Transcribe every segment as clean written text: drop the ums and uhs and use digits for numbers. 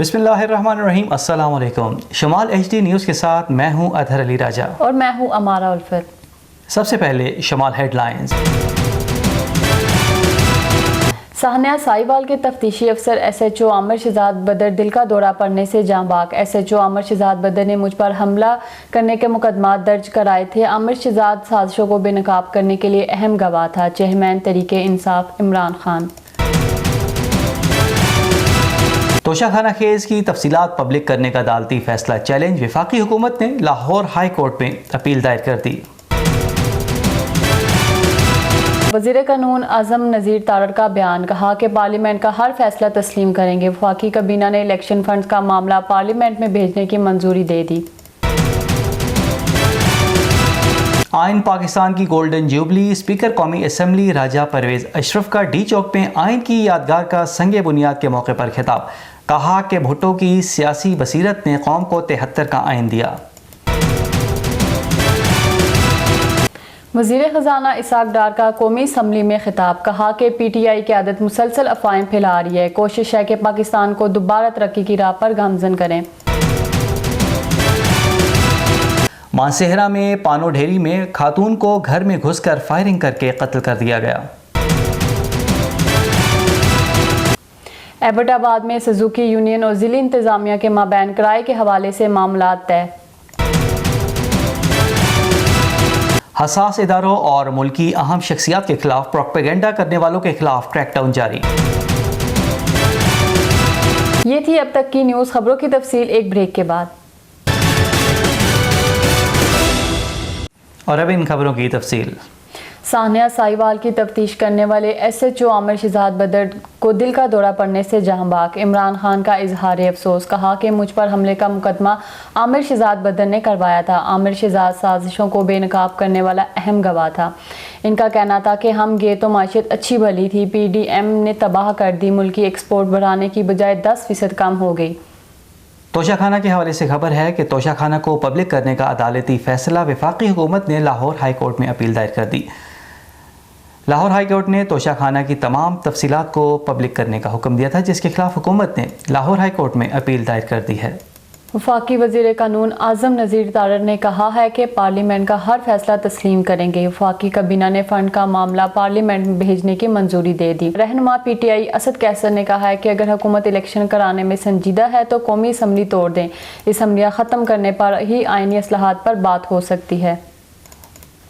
بسم اللہ الرحمن الرحیم، السلام علیکم۔ شمال ایچ ڈی نیوز کے ساتھ میں ہوں اطہر علی راجہ اور میں ہوں امارہ الفت۔ سب سے پہلے شمال ہیڈ لائنز۔ سہنیہ سائیوال کے تفتیشی افسر ایس ایچ او عامر شہزاد بدر دل کا دورہ پڑنے سے جاں بحق۔ ایس ایچ او عامر شہزاد بدر نے مجھ پر حملہ کرنے کے مقدمات درج کرائے تھے۔ عامر شہزاد سازشوں کو بے نقاب کرنے کے لیے اہم گواہ تھا۔ چیئرمین تحریک انصاف عمران خان۔ توشہ خانہ خیز کی تفصیلات پبلک کرنے کا عدالتی فیصلہ چیلنج، وفاقی حکومت نے لاہور ہائی کورٹ میں اپیل دائر کر دی۔ وزیر قانون اعظم نذیر تارڑ کا بیان، کہا کہ پارلیمنٹ کا ہر فیصلہ تسلیم کریں گے۔ وفاقی کابینہ نے الیکشن فنڈز کا معاملہ پارلیمنٹ میں بھیجنے کی منظوری دے دی۔ آئین پاکستان کی گولڈن جوبلی، اسپیکر قومی اسمبلی راجہ پرویز اشرف کا ڈی چوک میں آئین کی یادگار کا سنگ بنیاد کے موقع پر خطاب، کہا کہ بھٹو کی سیاسی بصیرت نے قوم کو 73 کا آئین دیا۔ وزیر خزانہ اسحاق ڈار کا قومی اسمبلی میں خطاب، کہا کہ پی ٹی آئی قیادت مسلسل افواہیں پھیلا رہی ہے، کوشش ہے کہ پاکستان کو دوبارہ ترقی کی راہ پر گامزن کریں۔ مانسہرہ میں پانو ڈھیری میں خاتون کو گھر میں گھس کر فائرنگ کر کے قتل کر دیا گیا۔ ایبٹ آباد میں سزوکی یونین اور ضلعی انتظامیہ کے مابین کرائے کے حوالے سے معاملات طے۔ حساس اداروں اور ملکی اہم شخصیات کے خلاف پروپیگنڈا کرنے والوں کے خلاف کریک ڈاؤن جاری۔ یہ تھی اب تک کی نیوز۔ خبروں کی تفصیل ایک بریک کے بعد۔ اور اب ان خبروں کی تفصیل۔ سہنیہ سائیوال کی تفتیش کرنے والے ایس ایچ او عامر شہزاد بدر کو دل کا دورہ پڑنے سے جاں بحق۔ عمران خان کا اظہار افسوس، کہا کہ مجھ پر حملے کا مقدمہ عامر شہزاد بدر نے کروایا تھا۔ عامر شہزاد سازشوں کو بے نقاب کرنے والا اہم گواہ تھا۔ ان کا کہنا تھا کہ ہم گئے تو معیشت اچھی بھلی تھی، پی ڈی ایم نے تباہ کر دی، ملکی ایکسپورٹ بڑھانے کی بجائے 10% کم ہو گئی۔ توشہ خانہ کے حوالے سے خبر ہے کہ توشہ خانہ کو پبلک کرنے کا عدالتی فیصلہ وفاقی حکومت نے لاہور ہائی کورٹ میں اپیل دائر کر دی۔ لاہور ہائی کورٹ نے توشہ خانہ کی تمام تفصیلات کو پبلک کرنے کا حکم دیا تھا، جس کے خلاف حکومت نے لاہور ہائی کورٹ میں اپیل دائر کر دی ہے۔ وفاقی وزیر قانون اعظم نذیر تارڑ نے کہا ہے کہ پارلیمنٹ کا ہر فیصلہ تسلیم کریں گے۔ وفاقی کابینہ نے فنڈ کا معاملہ پارلیمنٹ میں بھیجنے کی منظوری دے دی۔ رہنما پی ٹی آئی اسد قیصر نے کہا ہے کہ اگر حکومت الیکشن کرانے میں سنجیدہ ہے تو قومی اسمبلی توڑ دیں، اسمبلیاں ختم کرنے پر ہی آئینی اصلاحات پر بات ہو سکتی ہے۔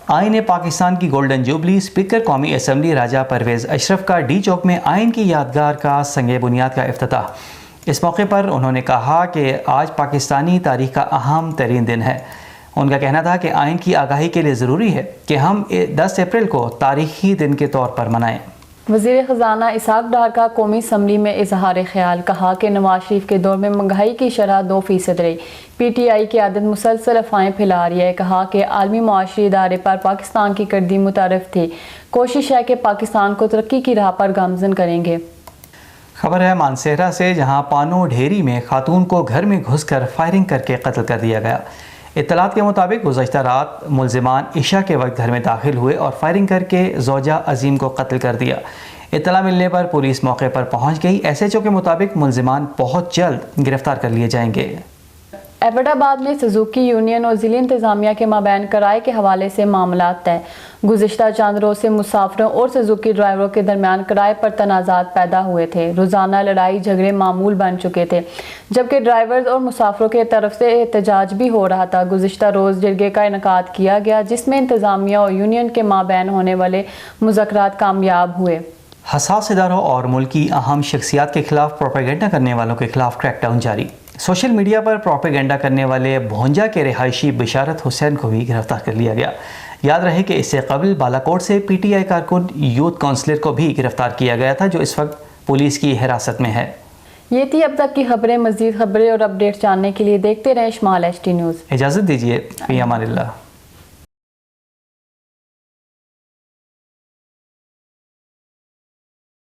آئین پاکستان کی گولڈن جوبلی، اسپیکر قومی اسمبلی راجہ پرویز اشرف کا ڈی چوک میں آئین کی یادگار کا سنگ بنیاد کا افتتاح۔ اس موقع پر انہوں نے کہا کہ آج پاکستانی تاریخ کا اہم ترین دن ہے۔ ان کا کہنا تھا کہ آئین کی آگاہی کے لیے ضروری ہے کہ ہم 10 اپریل کو تاریخی دن کے طور پر منائیں۔ وزیر خزانہ اسحاق ڈار کا قومی اسمبلی میں اظہار خیال، کہا کہ نواز شریف کے دور میں مہنگائی کی شرح 2% رہی، پی ٹی آئی کی عادت مسلسل افواہیں پھیلا رہی ہے۔ کہا کہ عالمی معاشی ادارے پر پاکستان کی کردی متعارف تھی، کوشش ہے کہ پاکستان کو ترقی کی راہ پر گامزن کریں گے۔ خبر ہے مانسہرہ سے، جہاں پانو ڈھیری میں خاتون کو گھر میں گھس کر فائرنگ کر کے قتل کر دیا گیا۔ اطلاعات کے مطابق گزشتہ رات ملزمان عشاء کے وقت گھر میں داخل ہوئے اور فائرنگ کر کے زوجہ عظیم کو قتل کر دیا۔ اطلاع ملنے پر پولیس موقع پر پہنچ گئی۔ ایس ایچ او کے مطابق ملزمان بہت جلد گرفتار کر لیے جائیں گے۔ ایبٹ آباد میں سزوکی یونین اور ضلعی انتظامیہ کے مابین کرائے کے حوالے سے معاملات طے۔ گزشتہ چند روز سے مسافروں اور سزوکی ڈرائیوروں کے درمیان کرائے پر تنازعات پیدا ہوئے تھے۔ روزانہ لڑائی جھگڑے معمول بن چکے تھے، جبکہ ڈرائیورز اور مسافروں کی طرف سے احتجاج بھی ہو رہا تھا۔ گزشتہ روز جرگے کا انعقاد کیا گیا، جس میں انتظامیہ اور یونین کے مابین ہونے والے مذاکرات کامیاب ہوئے۔ حساس اداروں اور ملکی اہم شخصیات کے خلاف پروپیگنڈا کرنے والوں کے خلاف کریک ڈاؤن جاری۔ سوشل میڈیا پر پروپیگنڈا کرنے والے بھونجا کے رہائشی بشارت حسین کو بھی گرفتار کر لیا گیا۔ یاد رہے کہ اس سے قبل بالاکوٹ سے پی ٹی آئی کارکن یوتھ کونسلر کو بھی گرفتار کیا گیا تھا، جو اس وقت پولیس کی حراست میں ہے۔ یہ تھی اب تک کی خبریں۔ مزید خبریں اور اپڈیٹ جاننے کے لیے دیکھتے رہیں شمال ایچ ڈی نیوز۔ اجازت دیجیے، فی امان اللہ۔